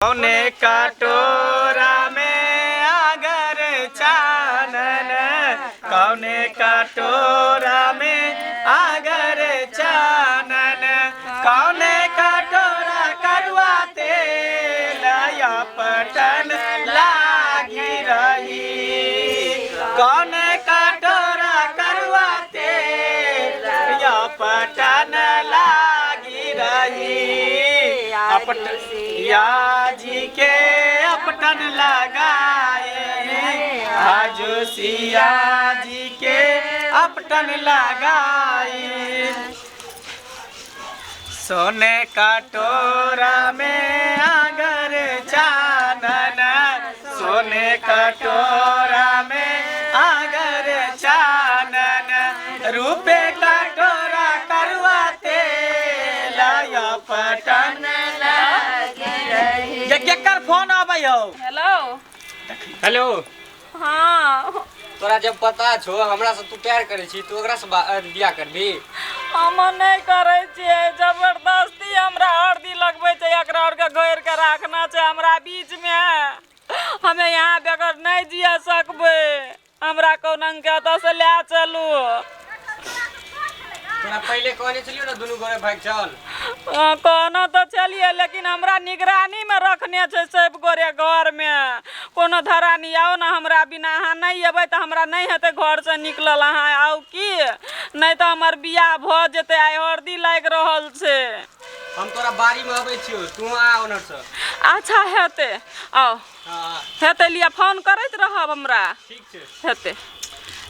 कौने कटोरा में अगर चानन, कौने कटोरा में अगर चानन, कौने कटोरा करुआ तेल या पटन लागी रही, कौने कटोरा करुआ तेल या पटन लागी रही। या जी के अपटन लगाए, आज सिया जी के अपटन लगाए। सोने कटोरा में अगर चानन, सोने कटोरा में अगर चानन, रूपे कटोरा करुआ तेल या पटन। केकर फोन आबै हो? Hello hello. हाँ तोरा जब पता छो हमरा से तू प्यार करे छी, तू ओकरा से बियाह करबी? हम नहीं करे छिए, जबरदस्ती हमरा हरदी लगबै छै, एकरा और के घेर के राखना छै हमरा बीच में। हमें यहाँ बगैर नहीं जिया सकबे, हमरा कोनन के त से ले चलू। तोरा पहले कहने चलियो ना दोनों गोरे भाग चल। कहना तो चलिए, लेकिन हमरा निगरानी में रखने छै सब गोरे घर में। कोनो धरा नहीं आओ ना हमरा बिना, अहाँ नहीं अबै तो हमरा नहीं हेते घर से निकलल। अहाँ आउ की नहीं तो हमर बियाह भ जेते, आइ हरदी लाग रहल छै। हम तोरा बारी में अबै छियो, तू आ ओनर से। अच्छा हेते, आओ। हां हेते लिया फोन करैत रहब हमरा। ठीक छै हेते।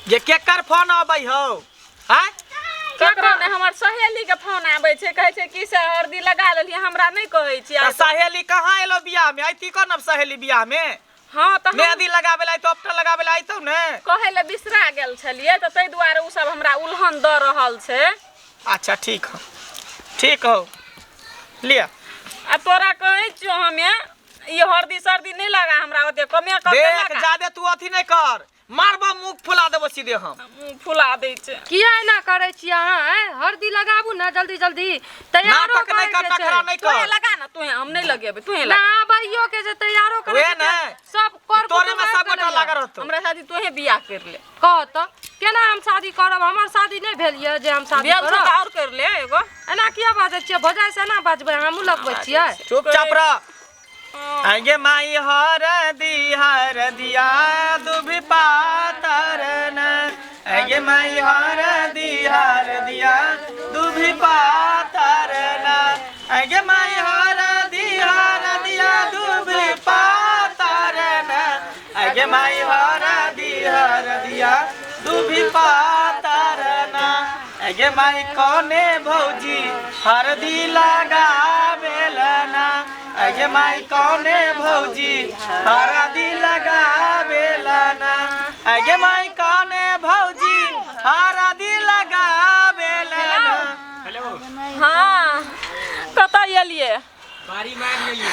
ये केकर फोन आबै हो? हैं? केकरो ने, हमर सहेली के फोन आबै छै, कहै छै कि से हरदी लगा लेलिए, हमरा नहीं कहै छी। सहेली कहाँ एलो बियाह में? आइती कोन अब सहेली बियाह में? हां त मेहंदी लगाबे ला तो अपटा लगाबे ला आइतो ने। कहै ले बिसरा गेल छलिए, त तै दुआरे उ सब हमरा उल्हन द रहल छै। अच्छा ठीक हो, ठीक हो, लिया। आ तोरा कहै छियो हमे ये हरदी सर्दी नहीं लगा, हमरा ओते कमे कर दे। देख जादे तू अथी नहीं कर, मारबा मुंह फुला देबो सीधे हम। मुंह फुला दै छै। किया एना करे छी अहाँ? हरदी लगाबू ना जल्दी जल्दी, तैयारो नाटक नहीं कर, नखरा नहीं तोहे कर। लगा ना, तोहे हम नहीं लगेबे, तोहे ना लगा। भइयो के जे तैयारो करे वे ना सब कर तोरे में सब गोटा लगा रहतो। हमरा शादी तोहे बियाह कर ले। कह त केना हम शादी करब? हमर शादी नहीं भेल ये जे हम शादी बियाह करब। तो और कर ले एगो। एना किया बाजै छियै? भजाइ से ना बाजबै, हमहू लगबै छियै। चुपचाप रह। आगे माई हरदिया दुभी पातरन, आगे माई हरदिया दुभी पातरन, आगे माई हरदिया दुभी पातरन, आगे माई हरदिया दुभी पातरन, आगे माई कोने भौजी हरदी लगावेलना, आगे माई कौने भौजी हरदी लगावेलना, आगे माई कौने भौजी हरदी लगावेलना। हेलो हां कतऽ एलिए? बारी मार लेलिए।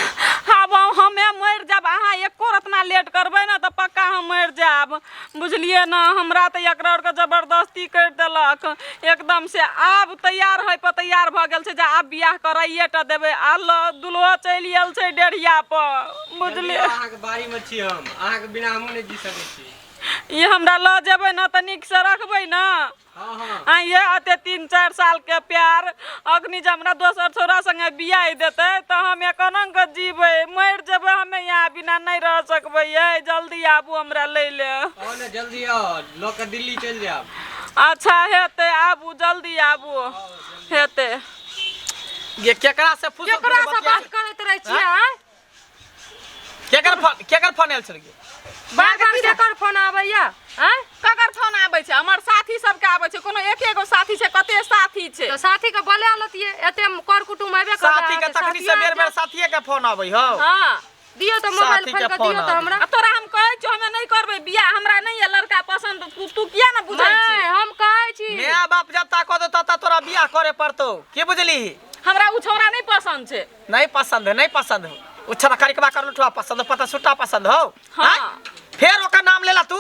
अब हमे मर जाब, अहाँ एको रत्ना लेट करबै ना तो पक्का हम मर जाब, बुझलिए ना। हमरा तो एकरा और के जबरदस्ती कर देलक एकदम से। आब तैयार है पर तैयार भ गेल छै जे आब बियाह कराइए टा देबै। आल दुल्हो चलि आयल छै डेढ़िया पर, बुझलिए। अहाँ के बारी में छी हम, अहाँ के बिना हम नहीं जी सकै छी। ये हमरा ल जेबै ना त नीक से रखबै ना। हां हां आ ये अते 3-4 साल के प्यार अग्नि जे हमरा दोसर छोरा संगे बियाह देते तो हम कोना के जीबै? मर जेबै हमे, यहाँ बिना नहीं रह सकबै। ये जल्दी आबू हमरा ले ले। आओ ना जल्दी आओ, लोग के दिल्ली चल जाब। अच्छा हेते, आबू जल्दी आबू हेते। ये केकरा से फुस केकरा से बात करैत रहै छियै? केकर फोन आयल छल? बार बार केकर फोन आबैया? हैं? ककर फोन आबै छै? हमर साथी सब के आबै छै। कोनो एकेगो साथी छै? कते साथी छै? तो साथी के बोला लतिए, एते कर कुटुम आबे कर। साथी के तखनी से बेर साथीए के फोन आबै हो। हां दियो तो मोबाइल साथी खोल के के फोन दियो तो आबै। हमरा। तोरा हम कहै छियौ हमे नहीं करबै बियाह, हमरा नहीं है लड़का पसंद। तू किया ना बुझै छी? नहीं हम कहै छी माय बाप जब तक कह दो तोरा बियाह करे पड़तो, की बुझली? हमरा उ छोरा नहीं पसंद छै। नहीं पसंद है, नहीं पसंद हो। उछरा करिकबा कर लुठवा पसंद, पता सुट्टा पसंद हो। हां फिर ओकर नाम लेला तू।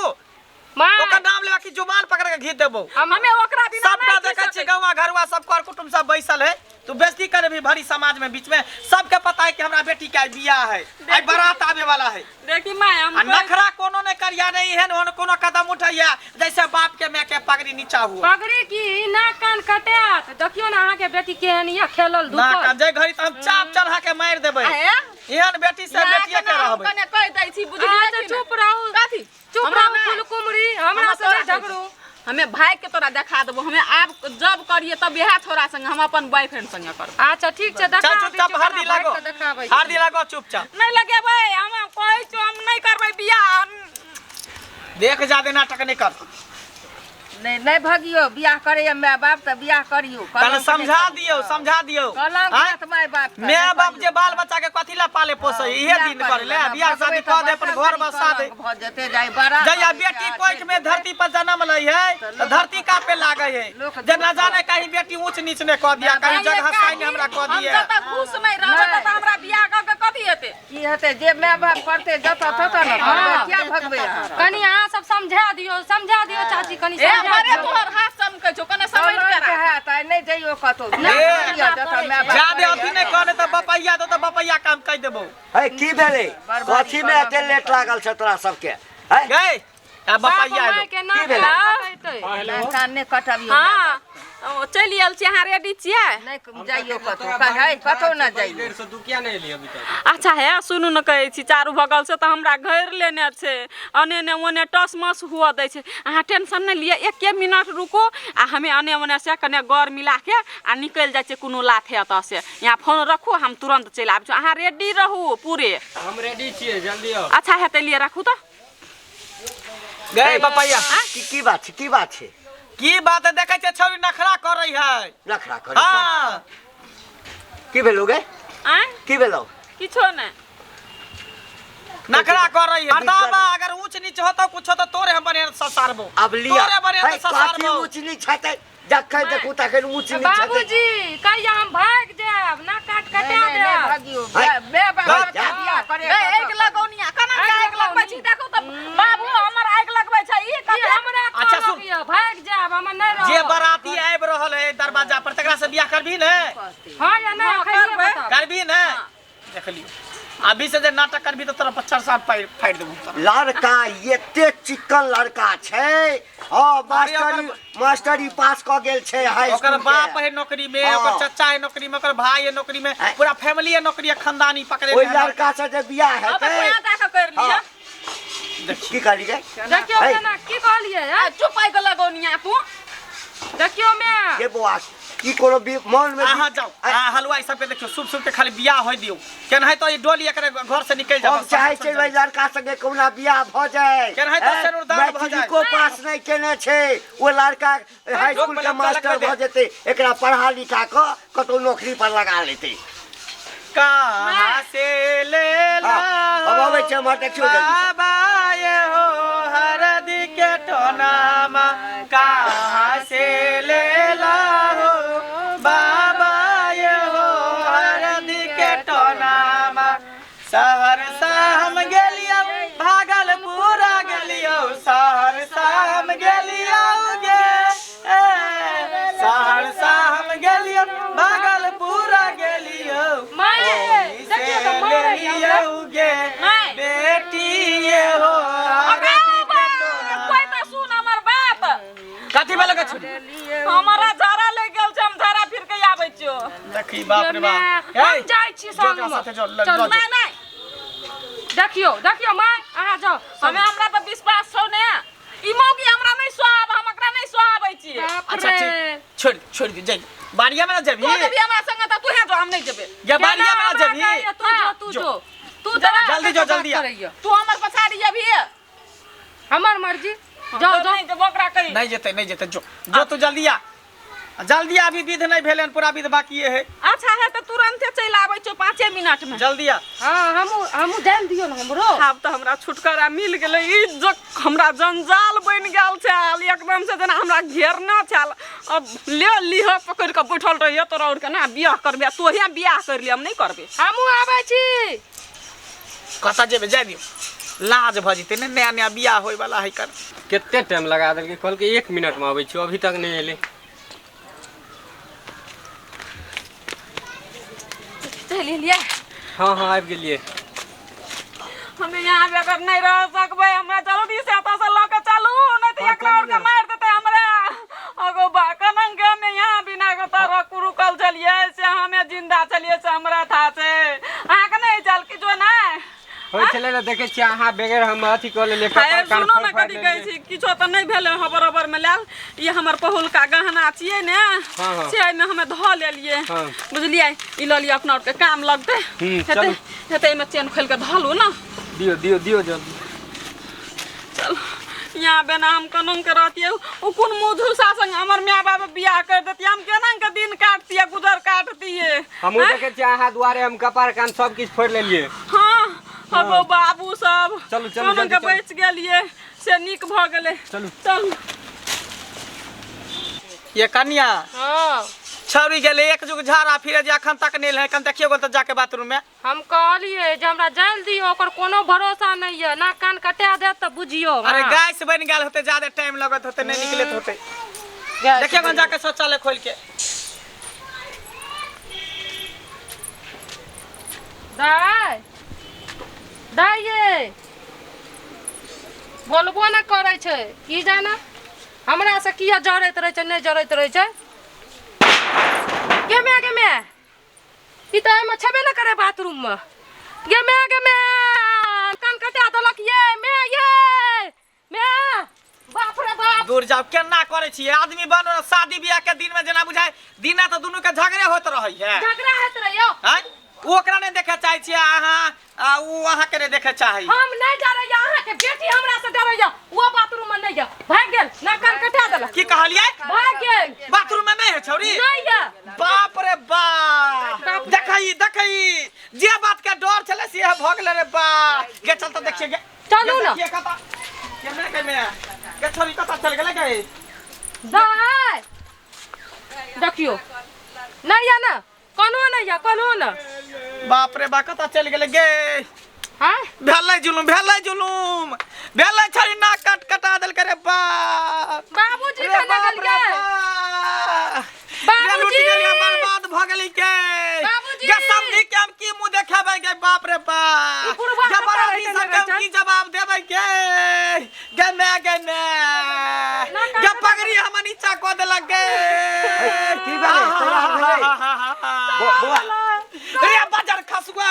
मां ओकर नाम लेवा कि जुबान पकड़ के घीच देबो। हमें ओकरा बिना सबटा देखै छी गौवा घरवा सब कर कुटुम सब बैसल है, तू बेइज्जती करे भी भरी समाज में बीच में सबके पता है कि हमरा बेटी का बियाह है आई बारात आवे वाला है। देखी माँ हम नखरा कोनो ने करिया नहीं है न कोनो कदम उठाइया जैसे बाप के मैं के पगड़ी नीचा हुआ पगड़ी की नाक कान कटात देखियो ना अहाँ के बेटी केहन या खेलल ना धूपल का जे घड़ी त हम चाप चढ़ा के मार देबै एहन बेटी से बेटिया के रहबै कने कह दै छी बुझलिए अच्छा चुप रहू काथी चुप रहू फुलकुमरी हमरा से नहीं झगड़ू। हमें भाई के तोरा देखा देबो हमें आब जब करिए तब यह थोड़ा संग हम अपन बॉयफ्रेंड संग करब। अच्छा ठीक छै देखा चल चुपचाप हरदी लागो हरदी लागो चुपचाप नहीं लगेबै हम कहै छी हम नहीं करबै बियाह देख जादे नाटक नहीं कर नहीं नहीं भगियो बियाह करे माय बाप त बियाह करियो तने समझा दियो कलंक मत माय बाप माय बाप जे बाल बच्चा के कथि ला पाले पोसे इहे दिन कर ले बियाह शादी कर दे अपन घर बसा दे भ जते जाय बड़ा जया बेटी कोइठ में धरती पर जन्म लई है तो धरती का पे लागे है जे न जाने कहीं बेटी ऊंच नीच ने कह दिया कहीं जगह साइन हमरा कह दिया हम जब खुश में रहब त हमरा बियाह क के कथि हेते की हेते जे माय बाप करते जत तत न करबे क्या भगबे कनी अहाँ सब समझा दियो चाची कनी समझा अरे तोहर हाथ चमकै छौ कने समझ के रह है त नहीं जइयो कतो जादे अथी नहीं कहने तो बपैया तो बपैया काम कह देबो है की भेले कथी में एते लेट लागल छ तोरा सबके है गए आ बपैया की भेले कान ने कटबियो हां चली आल छी अहाँ रेडी छियै नहीं जाइयो कतो है कतो न जाइयो 150 तू क्या नहीं ले अभी तक। अच्छा है सुनू न कहै छी चारू बगल से तो हमरा घर लेने छे अने ने ओने टस मस हुआ दै छे अहाँ टेंशन नहीं लिए एक मिनट रुको आ हमें अने ओने से कने गौर मिला के आ निकल जाय छे कोनो लाथे अत से यहाँ फोन रखू हम तुरंत चल आब अहाँ रेडी रहू पूरे हम रेडी छियै जल्दी आओ। अच्छा है त लिए रखू तो गए बपैया की बात छै की बात है देखे छे छौरी नखरा कर रही है नखरा कर हां की भेलो गे आ की भेलो किछो नहीं नखरा कर रही है मर्दाबा अगर ऊंच नीच होतो कुछ तो तोरे हम बने ससारबो अब लिया तोरे बने है ससारबो काठी ऊंच नीच छते जखै देखू तखन ऊंच नीच छते बाबूजी कहिया हम भाग जाब ना काट कटा दे भागियो बे बाबा बियाह करे एक लगौनिया कना के एक लगबै छी देखो त बाबू हमर आग लगबै छै ई कते हमरा अच्छा सुन भाग जाब हम नहीं रह जे बराती आइब रहल है दरवाजा पर तकरा से बियाह करबी ने हां या नहीं खइए करबी ने देख लियो अभी से जे नाटक करबी तो तोरा 50 साल फाइट देबो लड़का एते चिकन लड़का छै हां मास्टरी पास क गेल छै हाई स्कूल ओकर बाप है नौकरी में ओकर चाचा है नौकरी में ओकर भाई है नौकरी में पूरा फैमिली है नौकरी खानदानी पकड़े ओइ लड़का से जे बियाह अब हेतै यहाँ जाके कर लिया की कहली गे देखियो ना की कहलिए चुप आइ के लगौनिया तू देखियो मैं के बुआ की कोनो मन में आहा जाओ हलवाई सब के देखियो शुभ के खाली बियाह होय दियो केन है तो ई डोली एकरे घर से निकल जाओ हम चाहे छै भाई लड़का संगे कोना बियाह भ जाए केन है तो सेनुरदान भ जाए को पास नहीं केने छै ओ लड़का हाई स्कूल के मास्टर भ जेते एकरा पढ़ा लिखा क कतो नौकरी पर लगा लेते कहां से ले ला अब आबै छै हम देखियो बाबा ये हो हरदी के टोनामा कहां से ले ला हो बाबा ये हो हरदी के टोनामा सहरसा हम गेलियो भागलपुर गेलियो सहरसा हम गेलियो गे सहरसा हम गेलियो भागलपुर गेलियो देखियो तो मारे गे बेटी ये हो कोई तो सुन हमर बात कथि में लगे छु हमारा झारा ले गेल छै हम झारा फिर के आबै छियो देखी बाप रे बाप हम जाय छी संग चल नहीं नहीं देखियो मां अहाँ जाओ हमें हमरा पर विश्वास छौ ने ई मौगी हमरा नहीं सुहाब हम एकरा नहीं सुहाबै छी अच्छा ठीक छोड़ दे जाई बाड़िया में ना जेबी तू जब हमरा संग त तू है जो हम नहीं जेबे या बाड़िया में ना जेबी तू जरा जल्दी जो जल्दी आ तू हमर पछाड़ी जेबी हमर मर्जी जाओ नहीं जब ओकरा कही नहीं जेते जो तू जल्दी आ जल्दी अभी विध नहीं भेलन पूरा विध बाकी है अच्छा है तो तुरंत चल आबै छो 5 मिनट में जल्दी आ हां हमहु जान दियो न हमरो अब तो हमरा छुटकारा मिल गेलै ई जो हमरा जंजाल बन गेल छै एकदम से जेना हमरा घेरना छल अब ले लिह पकड़ के बैठल रहिए तोरा और के ना बियाह करबे तोहे बियाह कर ले हम नहीं करबे हमहु आबै छी कता जेबे जाय दियो लाज भ जते ने नया नया बियाह होय वाला है कर कितने टाइम लगा देल के कहल के 1 मिनट में आबै छी अभी तक नहीं एले सहेली लिए हाँ हाँ आबि गेलिए। हमें यहाँ बेगर नहीं रह सकबे, हमरा जल्दी से एतऽ से लऽ के चलू, नहीं तो एकरा और के मार देते हमरा। अगो बा कनंग के में यहाँ बिना के तरह कुरुकल चलिए से हमें जिंदा चलिए से हमरा था से आँख नहीं चल कि जो ना होय छले ना देखे छी अहाँ बेगर हम अथी कर लेलिए हाय सुनो ना कथी कहै छी किछो त नहीं भेले ह बराबर में लाल ये हमर पहुल का गहना छिए ने हाँ। से में हमें ध लेलिए हाँ। बुझलिए ई ल लिया अपना और के काम लगते चलू। हेते में चेन खोल के धलू ना दियो दियो दियो जल्दी। चल यहाँ बेना हम कनंग के रहतिए उ कुन मुझुसा संग हमर माय बाप बियाह कर देती हम केना के दिन काटतिए गुजर काटतिए हमहू देखे छी अहाँ दुआरे हम कपार कान सब किछ फोड़ लेलिए। हां अगो बाबू सब चलू चलू कनंग के बच गेलिए से निक भ गेले। चलू चल ये कन्या हां छौरी गेले एक जुग झाड़ा फिरे जे अखन तक नहीं है, कन देखियो गो त जाके बाथरूम में। हम कहलिए जे हमरा जल्दी ओकर कोनो भरोसा नहीं है ना कान कटा दे त बुझियो। अरे गैस बन गेल होते, ज्यादा टाइम लगत होते, नहीं निकलत होते। देखियो गो जाके शौचालय खोल के। दाई दाई ये बोलबो ना करे छै की जाना हमरा से किया जरैत रहे छै नहीं जरैत रहे छै गे मैं ई त एमे छबे ना करे बाथरूम में गे मैं कान कटा देलक मैं बाप रे बाप दूर जाओ केना करे छी आदमी बन शादी ब्याह के दिन में जना बुझाय दिना तो दोनों के झगड़े होत रहै है। झगड़ा हेत रहियो हैं ओकरा ने देखे चाहे छी अहाँ उ अहाँ के ने देखे चाही। हम नहीं जा रही अहाँ के बेटी हमरा से डरैया वो बाथरूम में नहीं जा भाग गेल ना कान कटा देलक की कहलिए भाग गेल बाथरूम में नहीं है छौरी नहीं जा बाप रे बाप देखई जे बात के डर छले से भ गेले रे बा गे चल त देखिए गे चलू ना ये कता के में गे छौरी कता चल गेले गे दाई देखियो नहीं या ना कोनो नहीं या कोनो ना बाप रे बा कता चल गेले गे हां भेलै जुलुम भेलै छौरी नाक कटा देल करे बा बाबूजी का लगल गे बाबूजी बर्बाद भ गेली के बाबूजी! गे समझी के हम की मुंह देखेबै गे बाप रे बा ई बुढ़वा जबरदस्ती कता से हम की जवाब देबै के गे मैं गे पगड़ी हम नीचा को देलक गे की भेलै तोरा भेलै बुआ रे बाजार खसुआ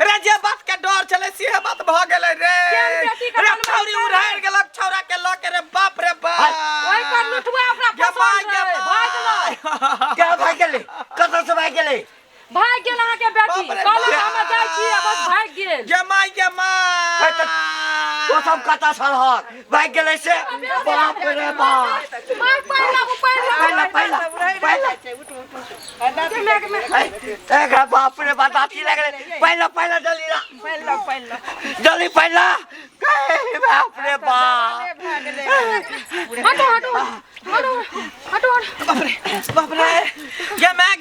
रे जे बात के डर छले से बात भ गेलै रे रे छौरी उड़ार गेलक छौरा के ल के रे बाप रे बा ओइ पर लुटवा अपना पसंद है भाग लो क्या भाग गेलै कतऽ से भाग गेलै भाग गेल अहाँ के बेटी बाप रे कहलो बाप। हम जाय छी बस भाग गेल गे माई तो सब कतऽ छलहक भाग गेलै से बाप रे बाप मार पहिला पहिला एक बाप रे बाप दाती लग गेलै पहिला जल्दी पहिला बाप रे बाप हटो बाप रे गे मैं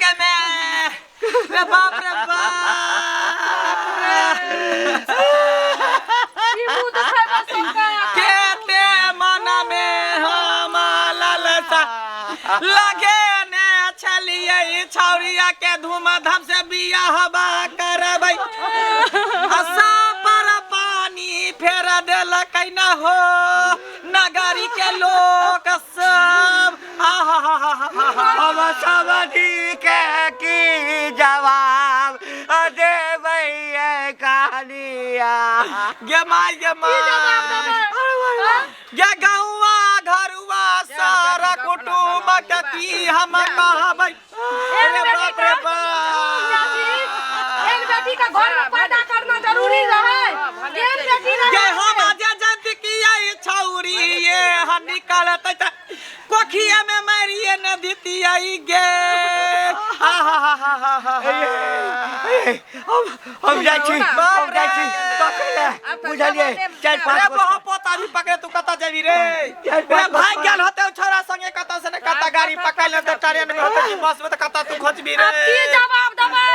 रे बाप रे ई मुंह दिखाबे सबका केते मन में हम लालसा लगे ने छलिए छौरिया के धूमधाम से बियाह बा करबै असा पर पानी फेर देलक न हो नगरी के लोग सब हम समझी के की जवाब देबै कहानिया गे माई गे गौवा घरुआ सारा कुटुंब के की हम कहबै अरे बाप रे बाप एक बेटी का घर में पैदा करना जरूरी रहे एक बेटी गे रहे हम आजा जानती कि ये छौरी ये हम निकालते त कोखिया में मारिए न दीती आई गे हम जाइ छी बुझलिए चार अरे पांच बहु पोता भी पकड़े तू कता जेबी रे रे भाई गेल होते छोरा संगे कता से न कता गाड़ी पकड़ ले तो ट्रेन में होते कि बस में तो कता तू खोजबी रे अब की जवाब देबै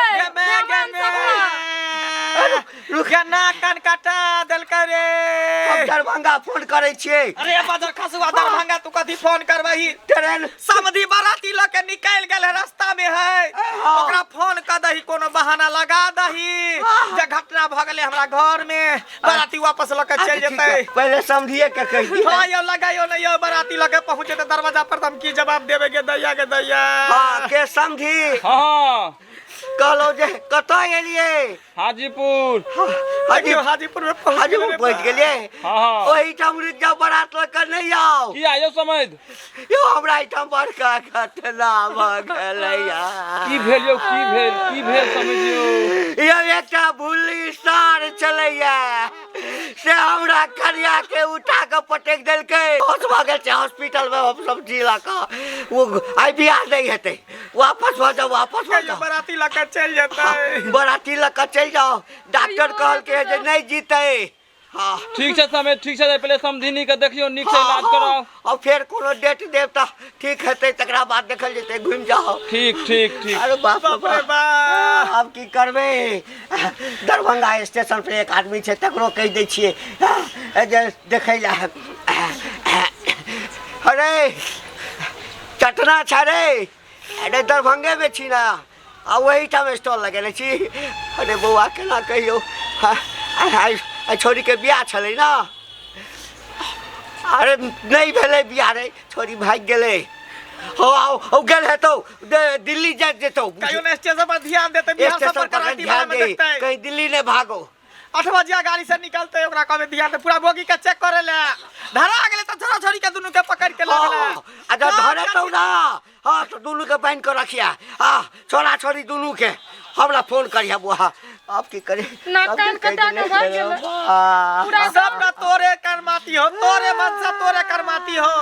गे मैं रुके ना कान काटा देल करे हम दरभंगा दरभंगा फोन करे छिए। अरे बाजार खसुआ दरभंगा तू कथी फोन करबही? ट्रेन समधी बाराती लेके निकल गेल है, रास्ता में है, ओकरा फोन कर दही, कोनो बहाना लगा दही जे घटना भ गेले हमरा घर में, बाराती वापस लेके चल जेतै। पहले समझिए के कह दी। हां यो लगायो न यो बाराती लेके पहुंचे त दरवाजा पर हम की जवाब देबे के दैया के दैया। हां के समझी हाँ कहलो जे कतौ एलिए? हाजीपुर। हाजीपुर में पहुंच हाजीपुर पहुंच गेलिए। हाँ ओही ठाम रुक जाओ, बारात लेकर नहीं आओ। की आयो समझ यो हमरा ठाम बड़का घटना भ गेलैया। की भेल यो की भेल समझियो। यो एकटा भूली सार चलैया से हमरा करिया के उठा के पटक देलकै। होश भ गेल छै हॉस्पिटल में, हम सब जिला का वो आई बियाह नहीं हेतै। वापस हो जाओ, वापस हो जाओ, बाराती लेके चल जेतै। बाराती लेकर चल जाओ। डॉक्टर कहल के जे नहीं जीते। हाँ ठीक है समय ठीक है, पहले समझिनी के देखियो, निक से इलाज कराओ और फिर कोनो डेट देव त ठीक हेतै, तकरा बाद देखल जेतै, घुम जाओ। ठीक ठीक ठीक। अरे बाप रे बाप रे बाप, अब की करबे? दरभंगा स्टेशन पर एक आदमी छै, तकरो कह दै छियै जे देखै ला। अरे चटना छै रे, अरे दरभंगे में छी ना, आ वही ठाम स्टॉल लगेले छी। अरे बौआ केना कहियो, छोरी के बियाह छलै ना। अरे नहीं भेलै बियाह रे, छोरी भाग गेलै। हो गेल हेतौ दिल्ली जा जेतौ। कहियो ने स्टेशन पर ध्यान देते, बिहार सब पर कराती ध्यान में दे, देखते। कहीं दिल्ली ने भागो। 8 बजे गाड़ी से निकलते, ओकरा कहबे ध्यान दे, पूरा बोगी के चेक करे ले। धरा गेले त छोरा छोरी के दुनु के पकड़ के ले गेले। अच्छा धरे तो ना। हां तो दुनु के बांध के रखिया। हां छोरा छोरी दुनु के हमरा फोन करिया बुआ। आप की करे ना कान कटा के भाग गेल। पूरा सबका तोरे करमाती हो, तोरे मन से तोरे करमाती हो।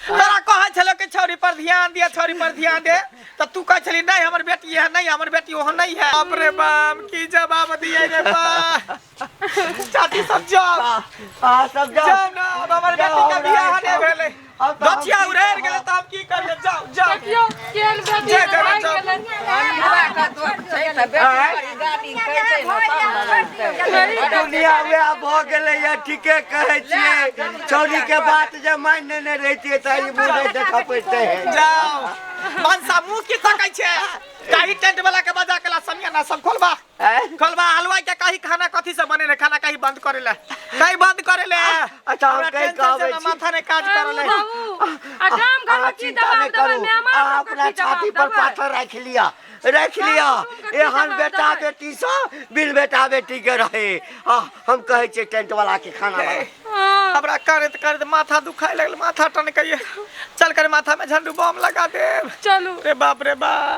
तोरा कहे छले कि छोरी पर ध्यान दे, छोरी पर ध्यान दे, त तू कह छली नहीं हमर बेटी है, नहीं हमर बेटी ओह नहीं है। बाप रे बाप की जवाब दिए रे बा। चाची सब जाओ। हां सब जाओ। जाओ ना, अब हमर बेटी का बियाह नहीं भेले। बचिया उड़ेर गेले त हम की करबे? जाओ जाओ। देखियो केहन बेटी जे करे भाग जाओ। गेलै। दुनिया में अब हो गेलै या, ठीके कहै छियै। छोरी के बात जे मान ने रहतिए त ई मुंह देखा पड़ते है। जाओ मनसा मुंह की तकै छे? काही टेंट वाला के बजा के ला समियाना सब खोलबा। खोलबा हलवाई के काही खाना कथी से बने रे, खाना काही बंद करे ले, काही बंद करे ले। अच्छा हम कह कहबै छी माथा ने काज करे ले। आ काम घर में की दबाव देबै, मेहमान अपना छाती पर पाथर रख लिया, रख लिया। एहन बेटा बेटी से बिन बेटा बेटी के रहे। हम कहै छियै टेंट वाला के खाना बना। हमरा करत करत माथा दुखाए लगल, माथा टन कहिए चल कर माथा में झंडू बम लगा दे। चलू रे बाप रे बाप।